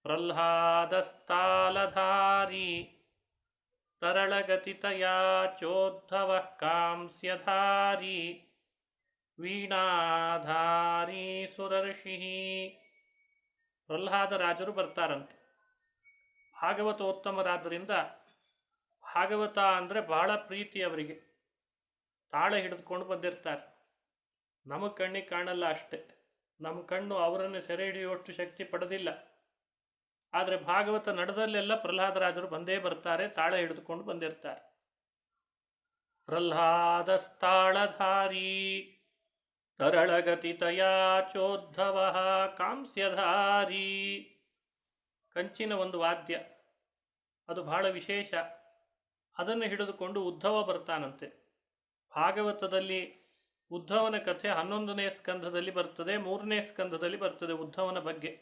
ಪ್ರಹ್ಲಾದಸ್ತಾಲಧಾರಿ ತರಳಗತಿತಯಾ ಚೋದ್ಧವಃ ಕಾಂಸ್ಯಧಾರಿ ವೀಣಾಧಾರಿ ಸುರರ್ಷಿ. ಪ್ರಹ್ಲಾದರಾಜರು ಬರ್ತಾರಂತೆ. ಭಾಗವತೋತ್ತಮರಾದ್ದರಿಂದ ಭಾಗವತ ಅಂದರೆ ಬಹಳ ಪ್ರೀತಿ ಅವರಿಗೆ. ತಾಳ ಹಿಡಿದುಕೊಂಡು ಬಂದಿರ್ತಾರೆ. ನಮ್ಮ ಕಣ್ಣಿಗೆ ಕಾಣಲ್ಲ ಅಷ್ಟೆ, ನಮ್ಮ ಕಣ್ಣು ಅವರನ್ನು ಸೆರೆ ಹಿಡಿಯುವಷ್ಟು ಶಕ್ತಿ ಪಡೆದಿಲ್ಲ. ಆದರೆ ಭಾಗವತ ನಡೆದಲ್ಲೆಲ್ಲ ಪ್ರಹ್ಲಾದರಾಜರು ಬಂದೇ ಬರ್ತಾರೆ, ತಾಳ ಹಿಡಿದುಕೊಂಡು ಬಂದಿರ್ತಾರೆ. ಪ್ರಹ್ಲಾದಸ್ತಾಳಧಾರಿ ತರಳಗತಿತಯಾ ಚೋದ್ಧವ ಕಾಂಸ್ಯಧಾರಿ. ಕಂಚಿನ ಒಂದು ವಾದ್ಯ, ಅದು ಬಹಳ ವಿಶೇಷ. ಅದನ್ನು ಹಿಡಿದುಕೊಂಡು ಉದ್ಧವ ಬರ್ತಾನಂತೆ. ಭಾಗವತದಲ್ಲಿ ಉದ್ಧವನ ಕಥೆ 11ನೇ ಸ್ಕಂಧದಲ್ಲಿ ಬರ್ತದೆ, 3ನೇ ಸ್ಕಂಧದಲ್ಲಿ ಬರ್ತದೆ ಉದ್ಧವನ ಬಗ್ಗೆ.